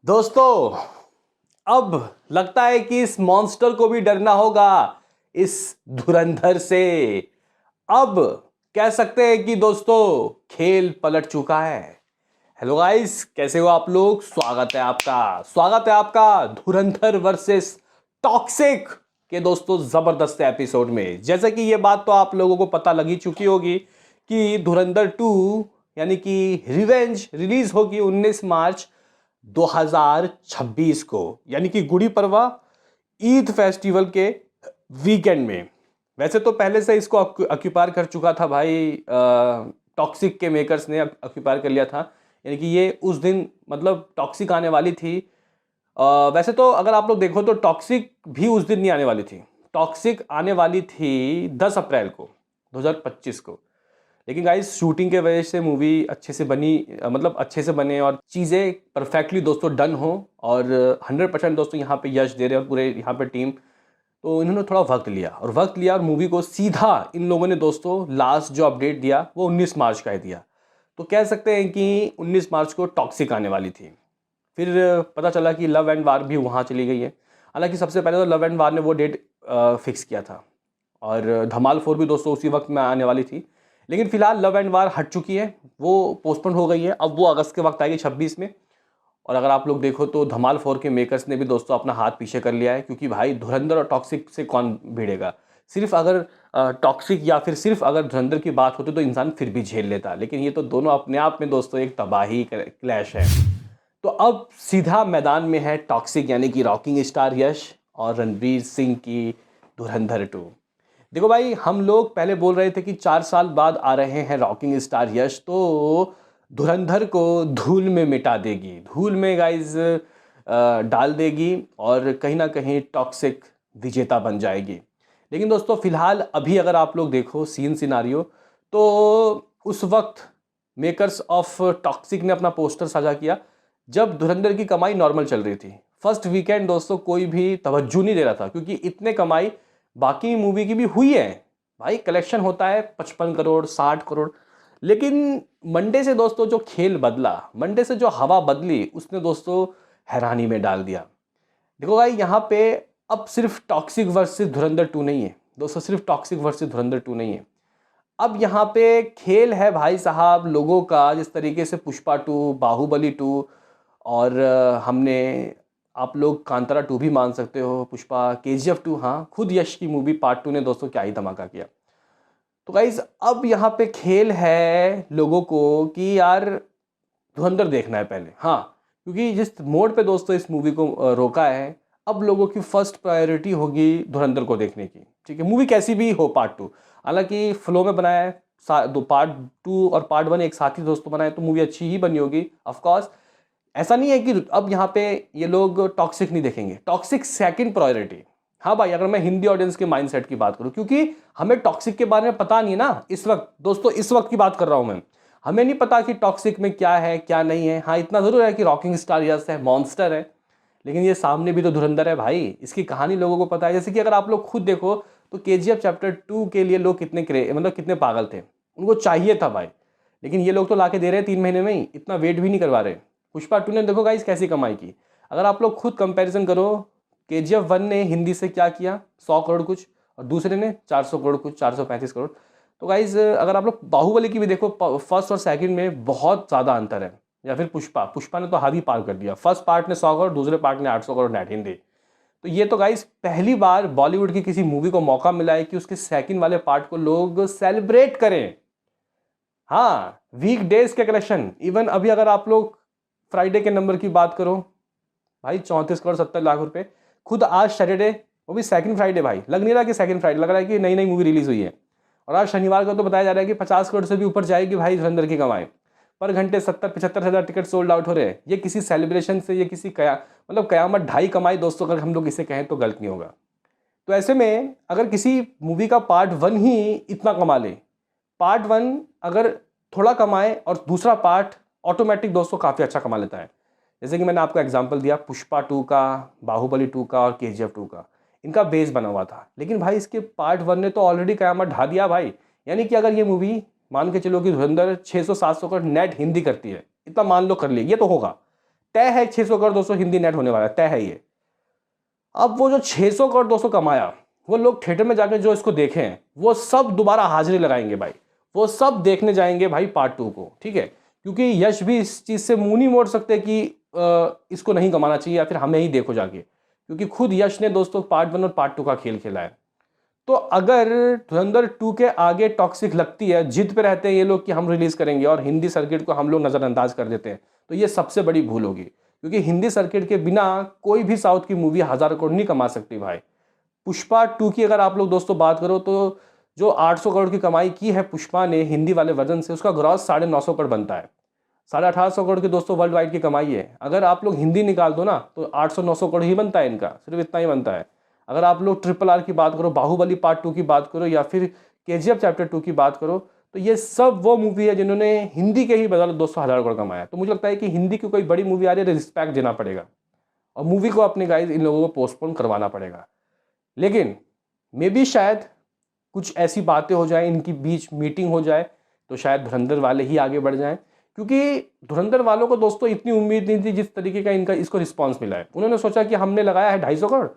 दोस्तों, अब लगता है कि इस मॉन्स्टर को भी डरना होगा, इस धुरंधर से। अब कह सकते हैं कि दोस्तों खेल पलट चुका है। हेलो गाइस, कैसे हो आप लोग? स्वागत है आपका धुरंधर वर्सेस टॉक्सिक के दोस्तों जबरदस्त एपिसोड में। जैसे कि ये बात तो आप लोगों को पता लगी चुकी होगी कि धुरंधर 2 यानी कि रिवेंज रिलीज होगी 19 मार्च 2026 को, यानी कि गुड़ी पड़वा ईद फेस्टिवल के वीकेंड में। वैसे तो पहले से इसको ऑक्यूपायर कर चुका था भाई, टॉक्सिक के मेकर्स ने ऑक्यूपायर कर लिया था। यानी कि ये उस दिन मतलब टॉक्सिक आने वाली थी। वैसे तो अगर आप लोग देखो तो टॉक्सिक भी उस दिन नहीं आने वाली थी। टॉक्सिक आने वाली थी 10 अप्रैल को 2025 को। लेकिन गाइस शूटिंग के वजह से मूवी अच्छे से बनी, मतलब अच्छे से बने और चीज़ें परफेक्टली दोस्तों डन हो, और 100% दोस्तों यहाँ पे यश दे रहे हैं और पूरे यहाँ पे टीम। तो इन्होंने थोड़ा वक्त लिया और मूवी को सीधा इन लोगों ने दोस्तों लास्ट जो अपडेट दिया वो 19 मार्च का ही दिया। तो कह सकते हैं कि 19 मार्च को टॉक्सिक आने वाली थी। फिर पता चला कि लव एंड वार भी वहाँ चली गई है। हालांकि सबसे पहले तो लव एंड वार ने वो डेट फिक्स किया था, और धमाल 4 भी दोस्तों उसी वक्त में आने वाली थी। लेकिन फिलहाल लव एंड वार हट चुकी है, वो पोस्टपोन हो गई है। अब वो अगस्त के वक्त आएगी 26 में। और अगर आप लोग देखो तो धमाल 4 के मेकर्स ने भी दोस्तों अपना हाथ पीछे कर लिया है, क्योंकि भाई धुरंधर और टॉक्सिक से कौन भिड़ेगा। सिर्फ अगर टॉक्सिक या फिर सिर्फ अगर धुरंधर की बात होती तो इंसान फिर भी झेल लेता, लेकिन ये तो दोनों अपने आप में दोस्तों एक तबाही क्लैश है। तो अब सीधा मैदान में है टॉक्सिक यानी कि रॉकिंग स्टार यश और रणवीर सिंह की धुरंधर 2। देखो भाई, हम लोग पहले बोल रहे थे कि 4 साल बाद आ रहे हैं रॉकिंग स्टार यश, तो धुरंधर को धूल में मिटा देगी, धूल में गाइज डाल देगी, और कहीं ना कहीं टॉक्सिक विजेता बन जाएगी। लेकिन दोस्तों फिलहाल अभी अगर आप लोग देखो सीन सिनारियो, तो उस वक्त मेकर्स ऑफ टॉक्सिक ने अपना पोस्टर साझा किया जब धुरंधर की कमाई नॉर्मल चल रही थी। फर्स्ट वीकेंड दोस्तों कोई भी तवज्जो नहीं दे रहा था, क्योंकि इतने कमाई बाकी मूवी की भी हुई है भाई। कलेक्शन होता है 55 करोड़ 60 करोड़। लेकिन मंडे से दोस्तों जो खेल बदला, मंडे से जो हवा बदली, उसने दोस्तों हैरानी में डाल दिया। देखो भाई, यहाँ पे अब सिर्फ टॉक्सिक वर्सेस धुरंधर 2 नहीं है दोस्तों, सिर्फ टॉक्सिक वर्सेस धुरंधर 2 नहीं है। अब यहाँ पे खेल है भाई साहब लोगों का, जिस तरीके से पुष्पा 2, बाहुबली 2, और हमने आप लोग कांतारा 2 भी मान सकते हो, पुष्पा, KGF 2, हाँ खुद यश की मूवी पार्ट 2 ने दोस्तों क्या ही धमाका किया। तो गाइज अब यहाँ पे खेल है लोगों को कि यार धुरंधर देखना है पहले, हाँ, क्योंकि जिस मोड पे दोस्तों इस मूवी को रोका है, अब लोगों की फर्स्ट प्रायोरिटी होगी धुरंधर को देखने की। ठीक है, मूवी कैसी भी हो पार्ट 2, हालांकि फ्लो में बनाया है, दो पार्ट 2 और पार्ट 1 एक साथ ही दोस्तों बनाए, तो मूवी अच्छी ही बनी होगी ऑफकोर्स। ऐसा नहीं है कि अब यहाँ पे ये लोग टॉक्सिक नहीं देखेंगे, टॉक्सिक सेकंड प्रायोरिटी। हाँ भाई, अगर मैं हिंदी ऑडियंस के माइंडसेट की बात करूँ, क्योंकि हमें टॉक्सिक के बारे में पता नहीं है ना इस वक्त दोस्तों, इस वक्त की बात कर रहा हूँ मैं। हमें नहीं पता कि टॉक्सिक में क्या है क्या नहीं है। हाँ इतना जरूर है कि रॉकिंग स्टार यस है, मॉन्स्टर है, लेकिन ये सामने भी तो धुरंधर है भाई। इसकी कहानी लोगों को पता है। जैसे कि अगर आप लोग खुद देखो तो KGF चैप्टर 2 के लिए लोग कितने मतलब कितने पागल थे, उनको चाहिए था भाई। लेकिन ये लोग तो लाके दे रहे हैं 3 महीने में ही, इतना वेट भी नहीं करवा रहे। पुष्पा 2 ने देखो गाइस कैसी कमाई की। अगर आप लोग खुद कंपैरिजन करो, KGF 1 ने हिंदी से क्या किया, 100 करोड़ कुछ, और दूसरे ने 400 करोड़ कुछ, 435 करोड़। तो गाइज अगर आप लोग बाहुबली की भी देखो, फर्स्ट और सेकंड में बहुत ज़्यादा अंतर है। या फिर पुष्पा ने तो हद ही पार कर दिया। फर्स्ट पार्ट ने 100 करोड़, दूसरे पार्ट ने 800 करोड़ नेट हिंदी। तो ये तो गाइज पहली बार बॉलीवुड की किसी मूवी को मौका मिला है कि उसके सेकंड वाले पार्ट को लोग सेलिब्रेट करें। हाँ, वीक डेज के कलेक्शन, इवन अभी अगर आप लोग फ्राइडे के नंबर की बात करो भाई, 34 करोड़ 70 लाख रुपए। खुद आज सैटरडे, वो भी सेकंड फ्राइडे भाई, लग नहीं रहा कि सेकंड फ्राइडे, लग रहा है कि नई नई मूवी रिलीज हुई है। और आज शनिवार को तो बताया जा रहा है कि 50 करोड़ से भी ऊपर जाएगी भाई धुरंधर की कमाई। पर घंटे 70-75 हज़ार टिकट सोल्ड आउट हो रहे हैं। ये किसी सेलिब्रेशन से, ये किसी मतलब कयामत ढाई कमाई दोस्तों, अगर हम लोग इसे कहें तो गलत नहीं होगा। तो ऐसे में अगर किसी मूवी का पार्ट 1 ही इतना कमा ले, पार्ट 1 अगर थोड़ा कमाए और दूसरा पार्ट ऑटोमेटिक दोस्तों काफ़ी अच्छा कमा लेता है। जैसे कि मैंने आपको एग्जांपल दिया पुष्पा 2 का, बाहुबली 2 का और KGF 2 का, इनका बेस बना हुआ था। लेकिन भाई इसके पार्ट 1 ने तो ऑलरेडी कयामत ढा दिया भाई। यानी कि अगर ये मूवी मान के चलो कि धुरंधर 600-700 करोड़ नेट हिंदी करती है, इतना मान लो कर ले, ये तो होगा, तय है 600 करोड़ दोस्तों हिंदी नेट होने वाला है, तय है ये। अब वो जो 600 करोड़ दोस्तों कमाया, वो लोग थिएटर में जाकर जो इसको देखे हैं वो सब दोबारा हाजिरी लगाएंगे भाई, वो सब देखने जाएंगे भाई पार्ट 2 को, ठीक है। क्योंकि यश भी इस चीज़ से मुंह नहीं मोड़ सकते कि इसको नहीं कमाना चाहिए या फिर हमें ही देखो जाके, क्योंकि खुद यश ने दोस्तों पार्ट 1 और पार्ट 2 का खेल खेला है। तो अगर धुरंधर 2 के आगे टॉक्सिक लगती है, जिद पे रहते हैं ये लोग कि हम रिलीज़ करेंगे और हिंदी सर्किट को हम लोग नज़रअंदाज कर देते हैं, तो ये सबसे बड़ी भूल होगी। क्योंकि हिंदी सर्किट के बिना कोई भी साउथ की मूवी 1000 करोड़ नहीं कमा सकती भाई। पुष्पा 2 की अगर आप लोग दोस्तों बात करो तो जो 800 करोड़ की कमाई की है पुष्पा ने हिंदी वाले वर्जन से, उसका ग्रॉस 950 करोड़ बनता है। 1850 करोड़ की दोस्तों वर्ल्ड वाइड की कमाई है। अगर आप लोग हिंदी निकाल दो ना तो 800-900 करोड़ ही बनता है इनका, सिर्फ इतना ही बनता है। अगर आप लोग RRR की बात करो, बाहुबली पार्ट 2 की बात करो या फिर KGF चैप्टर 2 की बात करो, तो ये सब वो मूवी है जिन्होंने हिंदी के ही बदौलत 200,000 करोड़ कमाया। तो मुझे लगता है कि हिंदी की कोई बड़ी मूवी आ रही है, रिस्पेक्ट देना पड़ेगा और मूवी को अपने गाइस इन लोगों को पोस्टपोन करवाना पड़ेगा। लेकिन मे बी शायद कुछ ऐसी बातें हो जाए, इनकी बीच मीटिंग हो जाए तो शायद धुरंधर वाले ही आगे बढ़ जाएं। क्योंकि धुरंधर वालों को दोस्तों इतनी उम्मीद नहीं थी जिस तरीके का इनका इसको रिस्पांस मिला है। उन्होंने सोचा कि हमने लगाया है 250 करोड़,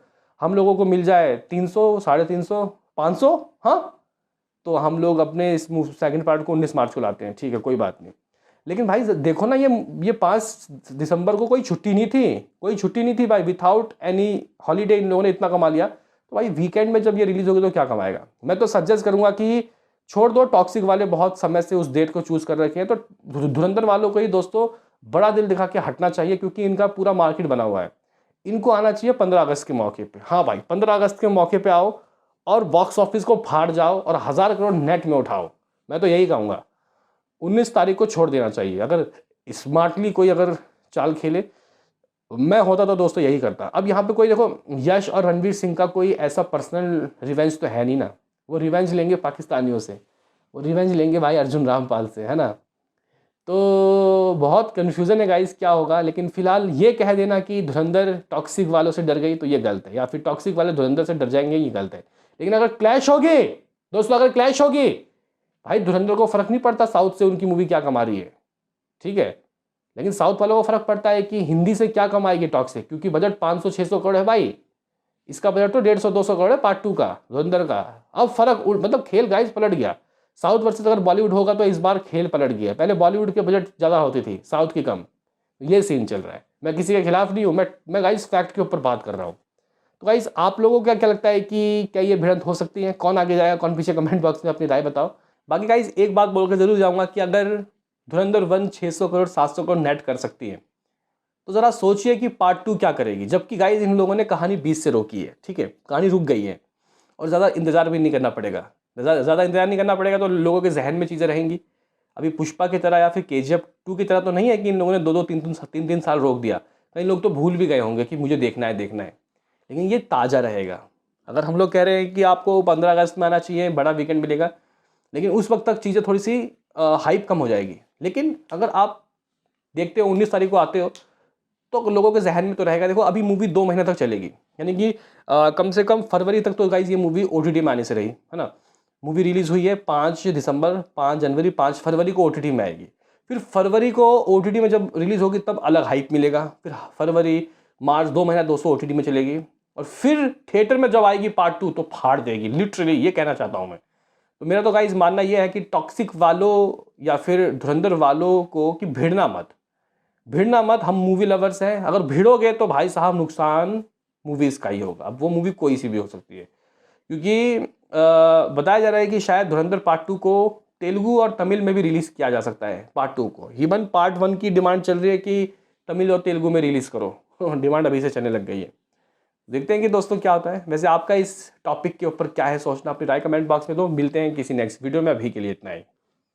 हम लोगों को मिल जाए 300, 350, 500, हाँ तो हम लोग अपने इस सेकंड पार्ट को 19 मार्च को लाते हैं, ठीक है कोई बात नहीं। लेकिन भाई देखो ना, ये 5 दिसंबर को कोई छुट्टी नहीं थी, कोई छुट्टी नहीं थी भाई, विथआउट एनी हॉलीडे इन लोगों ने इतना कमा लिया। तो भाई वीकेंड में जब ये रिलीज होगी तो क्या कमाएगा। मैं तो सजेस्ट करूंगा कि छोड़ दो, टॉक्सिक वाले बहुत समय से उस डेट को चूज कर रखे हैं, तो धुरंधर वालों को ही दोस्तों बड़ा दिल दिखा के हटना चाहिए, क्योंकि इनका पूरा मार्केट बना हुआ है। इनको आना चाहिए 15 अगस्त के मौके पे। हाँ भाई 15 अगस्त के मौके पे आओ और बॉक्स ऑफिस को फाड़ जाओ और 1000 करोड़ नेट में उठाओ। मैं तो यही कहूँगा 19 तारीख को छोड़ देना चाहिए। अगर स्मार्टली कोई अगर चाल खेले, मैं होता तो दोस्तों यही करता। अब यहाँ पे कोई देखो, यश और रणवीर सिंह का कोई ऐसा पर्सनल रिवेंज तो है नहीं ना, वो रिवेंज लेंगे पाकिस्तानियों से, वो रिवेंज लेंगे भाई अर्जुन रामपाल से, है ना। तो बहुत कन्फ्यूज़न है गाइस क्या होगा। लेकिन फिलहाल ये कह देना कि धुरंधर टॉक्सिक वालों से डर गई तो ये गलत है, या फिर टॉक्सिक वाले धुरंधर से डर जाएंगे ये गलत है। लेकिन अगर क्लैश होगी दोस्तों, अगर क्लैश होगी भाई, धुरंधर को फर्क नहीं पड़ता साउथ से उनकी मूवी क्या कमा रही है, ठीक है। लेकिन साउथ वालों को फर्क पड़ता है कि हिंदी से क्या कमाएगी टॉक्सिक, क्योंकि बजट 500-600 करोड़ है भाई, इसका बजट तो 150-200 करोड़ है पार्ट 2 का धुरंधर का। अब फर्क मतलब खेल गाइस पलट गया। साउथ वर्सेस अगर बॉलीवुड होगा तो इस बार खेल पलट गया। पहले बॉलीवुड के बजट ज़्यादा होती थी, साउथ की कम, ये सीन चल रहा है। मैं किसी के खिलाफ नहीं हूँ, मैं गाइस फैक्ट के ऊपर बात कर रहा हूँ। तो गाइस आप लोगों को क्या लगता है कि क्या ये भिड़ंत हो सकती है, कौन आगे जाएगा, कौन पीछे, कमेंट बॉक्स में अपनी राय बताओ। बाकी गाइस एक बात बोलकर जरूर जाऊँगा कि अगर धुरंधर 1 600 करोड़ 700 करोड़ नेट कर सकती है तो ज़रा सोचिए कि पार्ट 2 क्या करेगी। जबकि गाइस इन लोगों ने कहानी 20 से रोकी है, ठीक है, कहानी रुक गई है और ज़्यादा इंतज़ार भी नहीं करना पड़ेगा। ज़्यादा इंतजार नहीं करना पड़ेगा तो लोगों के जहन में चीज़ें रहेंगी। अभी पुष्पा की तरह या फिर KGF 2 की तरह तो नहीं है कि इन लोगों ने 2-2 3-3 साल रोक दिया। कई लोग तो भूल भी गए होंगे कि मुझे देखना है। लेकिन ये ताज़ा रहेगा। अगर हम लोग कह रहे हैं कि आपको 15 अगस्त में आना चाहिए, बड़ा वीकेंड मिलेगा, लेकिन उस वक्त तक चीज़ें थोड़ी सी हाइप कम हो जाएगी। लेकिन अगर आप देखते हो 19 तारीख को आते हो तो लोगों के जहन में तो रहेगा। देखो अभी मूवी 2 महीने तक चलेगी, यानी कि कम से कम फरवरी तक तो गाइस ये मूवी OTT में आने से रही, है ना। मूवी रिलीज़ हुई है 5 दिसंबर, 5 जनवरी, 5 फरवरी को OTT में आएगी। फिर फरवरी को OTT में जब रिलीज़ होगी तब अलग हाइप मिलेगा। फिर फरवरी, मार्च 2 महीना दोस्तों OTT में चलेगी और फिर थिएटर में जब आएगी पार्ट 2 तो फाड़ देगी, लिटरली ये कहना चाहता हूँ मैं। तो मेरा तो गाइस मानना ये है कि टॉक्सिक वालों या फिर धुरंधर वालों को कि भिड़ना मत। हम मूवी लवर्स हैं, अगर भिड़ोगे तो भाई साहब नुकसान मूवीज़ का ही होगा। अब वो मूवी कोई सी भी हो सकती है, क्योंकि बताया जा रहा है कि शायद धुरंधर पार्ट 2 को तेलुगु और तमिल में भी रिलीज़ किया जा सकता है। पार्ट 2 को इवन पार्ट 1 की डिमांड चल रही है कि तमिल और तेलुगु में रिलीज़ करो। डिमांड अभी से चलने लग गई है। देखते हैं कि दोस्तों क्या होता है। वैसे आपका इस टॉपिक के ऊपर क्या है सोचना, अपनी राय कमेंट बॉक्स में दो। मिलते हैं किसी नेक्स्ट वीडियो में, अभी के लिए इतना ही।